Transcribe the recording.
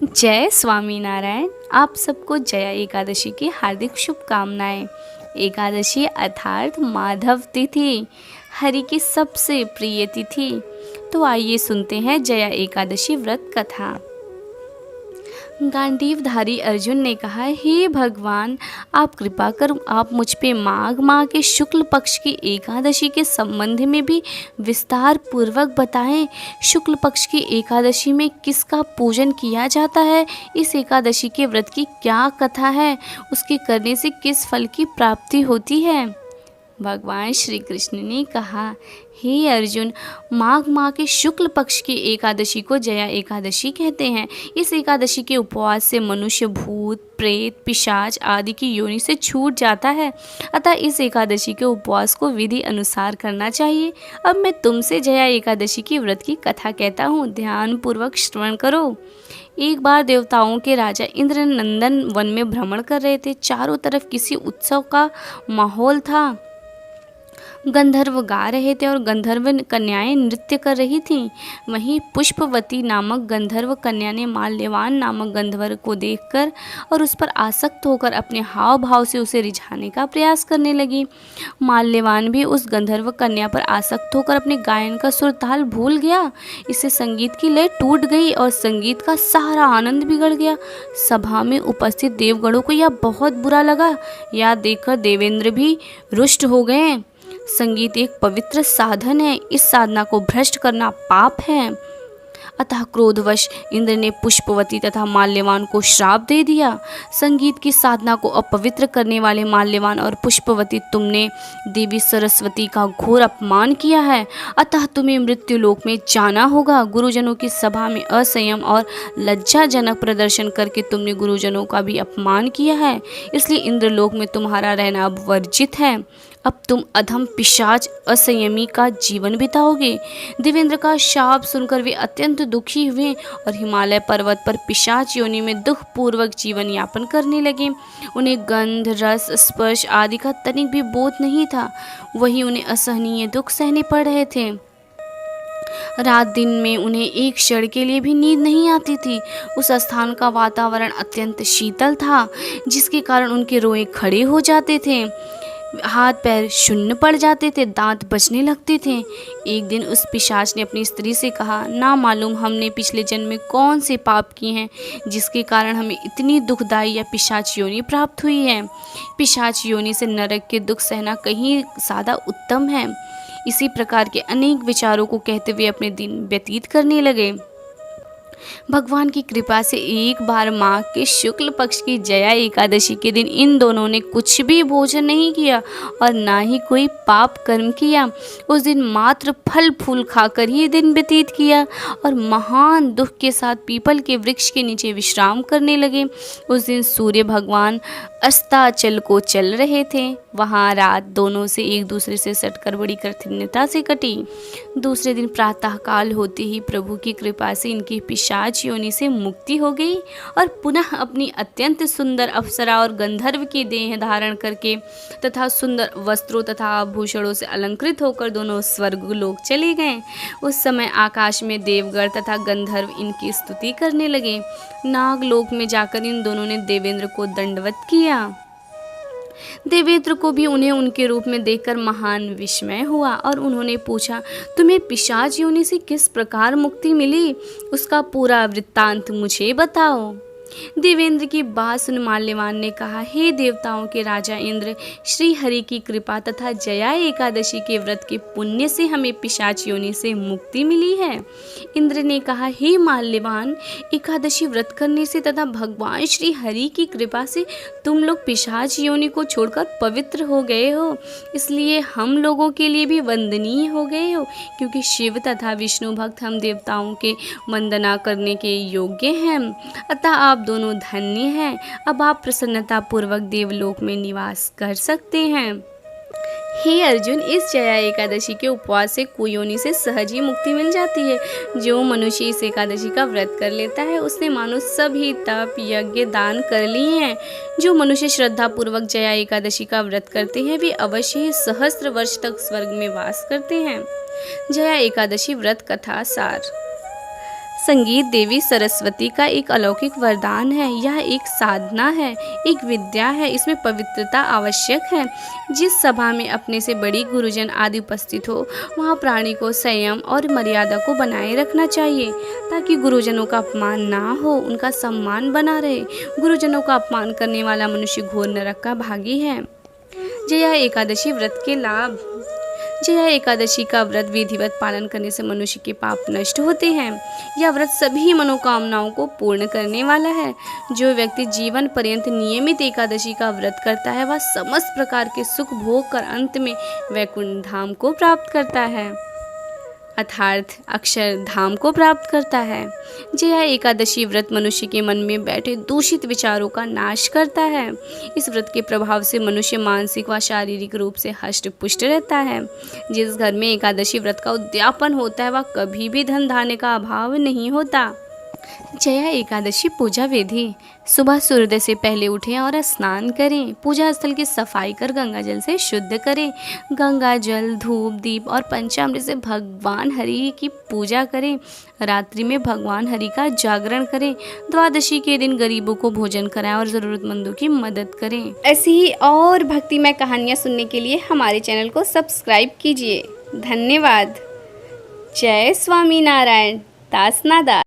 जय स्वामी नारायण। आप सबको जया एकादशी की हार्दिक शुभकामनाएं। एकादशी अर्थात माधव तिथि, हरि की सबसे प्रिय तिथि। तो आइए सुनते हैं जया एकादशी व्रत कथा। गांडीवधारी अर्जुन ने कहा, हे भगवान, आप कृपा कर आप मुझ पे माघ माह के शुक्ल पक्ष की एकादशी के संबंध में भी विस्तार पूर्वक बताएं। शुक्ल पक्ष की एकादशी में किसका पूजन किया जाता है, इस एकादशी के व्रत की क्या कथा है, उसके करने से किस फल की प्राप्ति होती है। भगवान श्री कृष्ण ने कहा, हे अर्जुन, माघ माह के शुक्ल पक्ष की एकादशी को जया एकादशी कहते हैं। इस एकादशी के उपवास से मनुष्य भूत प्रेत पिशाच आदि की योनि से छूट जाता है। अतः इस एकादशी के उपवास को विधि अनुसार करना चाहिए। अब मैं तुमसे जया एकादशी की व्रत की कथा कहता हूँ, ध्यान पूर्वक श्रवण करो। एक बार देवताओं के राजा इंद्र नंदन वन में भ्रमण कर रहे थे। चारों तरफ किसी उत्सव का माहौल था। गंधर्व गा रहे थे और गंधर्व कन्याएं नृत्य कर रही थीं। वहीं पुष्पवती नामक गंधर्व कन्या ने माल्यवान नामक गंधर्व को देखकर और उस पर आसक्त होकर अपने हाव भाव से उसे रिझाने का प्रयास करने लगी। माल्यवान भी उस गंधर्व कन्या पर आसक्त होकर अपने गायन का सुर ताल भूल गया। इससे संगीत की लय टूट गई और संगीत का सारा आनंद बिगड़ गया। सभा में उपस्थित देवगणों को यह बहुत बुरा लगा। यह देखकर देवेंद्र भी रुष्ट हो गए। संगीत एक पवित्र साधन है, इस साधना को भ्रष्ट करना पाप है। अतः क्रोधवश इंद्र ने पुष्पवती तथा माल्यवान को श्राप दे दिया। संगीत की साधना को अपवित्र करने वाले माल्यवान और पुष्पवती, तुमने देवी सरस्वती का घोर अपमान किया है। अतः तुम्हें मृत्युलोक में जाना होगा। गुरुजनों की सभा में असंयम और लज्जाजनक प्रदर्शन करके तुमने गुरुजनों का भी अपमान किया है, इसलिए इंद्रलोक में तुम्हारा रहना अब वर्जित है। अब तुम अधम पिशाच असंयमी का जीवन बिताओगे। देवेंद्र का शाप सुनकर वे अत्यंत दुखी हुए और हिमालय पर्वत पर पिशाच योनि में दुख पूर्वक जीवन यापन करने लगे। उन्हें गंध रस स्पर्श आदि का तनिक भी बोध नहीं था। वही उन्हें असहनीय दुख सहने पड़ रहे थे। रात दिन में उन्हें एक क्षण के लिए भी नींद नहीं आती थी। उस स्थान का वातावरण अत्यंत शीतल था, जिसके कारण उनके रोए खड़े हो जाते थे, हाथ पैर शून्य पड़ जाते थे, दांत बजने लगते थे। एक दिन उस पिशाच ने अपनी स्त्री से कहा, ना मालूम हमने पिछले जन्म में कौन से पाप किए हैं जिसके कारण हमें इतनी दुखदायी या पिशाच योनि प्राप्त हुई है। पिशाच योनि से नरक के दुख सहना कहीं ज़्यादा उत्तम है। इसी प्रकार के अनेक विचारों को कहते हुए अपने दिन व्यतीत करने लगे। भगवान की कृपा से एक बार माघ के शुक्ल पक्ष की जया एकादशी के दिन इन दोनों ने कुछ भी भोजन नहीं किया और ना ही कोई पाप कर्म किया। उस दिन मात्र फल फूल खाकर ही दिन व्यतीत किया और महान दुख के साथ पीपल के वृक्ष के नीचे विश्राम करने लगे। उस दिन सूर्य भगवान अस्ताचल को चल रहे थे। वहाँ रात दोनों से एक दूसरे से सटकर बड़ी कठिनता से कटी। दूसरे दिन प्रातःकाल होते ही प्रभु की कृपा से इनकी पिशाच योनि से मुक्ति हो गई और पुनः अपनी अत्यंत सुंदर अप्सरा और गंधर्व की देह धारण करके तथा सुंदर वस्त्रों तथा आभूषणों से अलंकृत होकर दोनों स्वर्गलोक चले गए। उस समय आकाश में देवगण तथा गंधर्व इनकी स्तुति करने लगे। नागलोक में जाकर इन दोनों ने देवेंद्र को दंडवत किया। देवेंद्र को भी उन्हें उनके रूप में देखकर महान विस्मय हुआ और उन्होंने पूछा, तुम्हें पिशाच योनि से किस प्रकार मुक्ति मिली, उसका पूरा वृत्तांत मुझे बताओ। देवेंद्र की बात सुन माल्यवान ने कहा, हे देवताओं के राजा इंद्र, श्री हरि की कृपा तथा जया एकादशी के व्रत के पुण्य से हमें पिशाच योनि से मुक्ति मिली है। इंद्र ने कहा, हे माल्यवान, एकादशी व्रत करने से तथा भगवान श्री हरि की कृपा से तुम लोग पिशाच योनि को छोड़कर पवित्र हो गए हो, इसलिए हम लोगों के लिए भी वंदनीय हो गए हो, क्योंकि शिव तथा विष्णु भक्त हम देवताओं के वंदना करने के योग्य हैं। अतः आप दोनों धन्य हैं। अब आप प्रसन्नता पूर्वक देवलोक में निवास कर सकते हैं। हे अर्जुन, इस जया एकादशी के उपवास से कुयोनि से सहज ही मुक्ति मिल जाती है। जो मनुष्य इस एकादशी का व्रत कर लेता है उसने मानो सभी तप यज्ञ दान कर लिए हैं। जो मनुष्य श्रद्धा पूर्वक जया एकादशी का व्रत करते हैं वे अवश्य ही सहस्त्र वर्ष तक स्वर्ग में वास करते हैं। जया एकादशी व्रत कथा सार। संगीत देवी सरस्वती का एक अलौकिक वरदान है। यह एक साधना है, एक विद्या है। इसमें पवित्रता आवश्यक है। जिस सभा में अपने से बड़ी गुरुजन आदि उपस्थित हो, वहाँ प्राणी को संयम और मर्यादा को बनाए रखना चाहिए, ताकि गुरुजनों का अपमान ना हो, उनका सम्मान बना रहे। गुरुजनों का अपमान करने वाला मनुष्य घोर नरक का भागी है। जया एकादशी व्रत के लाभ। जया एकादशी का व्रत विधिवत पालन करने से मनुष्य के पाप नष्ट होते हैं। यह व्रत सभी मनोकामनाओं को पूर्ण करने वाला है। जो व्यक्ति जीवन पर्यंत नियमित एकादशी का व्रत करता है, वह समस्त प्रकार के सुख भोग कर अंत में वैकुंठ धाम को प्राप्त करता है, अर्थात अक्षर धाम को प्राप्त करता है। जया एकादशी व्रत मनुष्य के मन में बैठे दूषित विचारों का नाश करता है। इस व्रत के प्रभाव से मनुष्य मानसिक व शारीरिक रूप से हष्ट पुष्ट रहता है। जिस घर में एकादशी व्रत का उद्यापन होता है, वह कभी भी धन धान्य का अभाव नहीं होता। जया एकादशी पूजा विधि। सुबह सूर्योदय से पहले उठें और स्नान करें। पूजा स्थल की सफाई कर गंगा जल से शुद्ध करें। गंगा जल, धूप, दीप और पंचामृत से भगवान हरि की पूजा करें। रात्रि में भगवान हरि का जागरण करें। द्वादशी के दिन गरीबों को भोजन कराएं और ज़रूरतमंदों की मदद करें। ऐसी ही और भक्तिमय कहानियाँ सुनने के लिए हमारे चैनल को सब्सक्राइब कीजिए। धन्यवाद। जय स्वामी नारायण। दास नादास।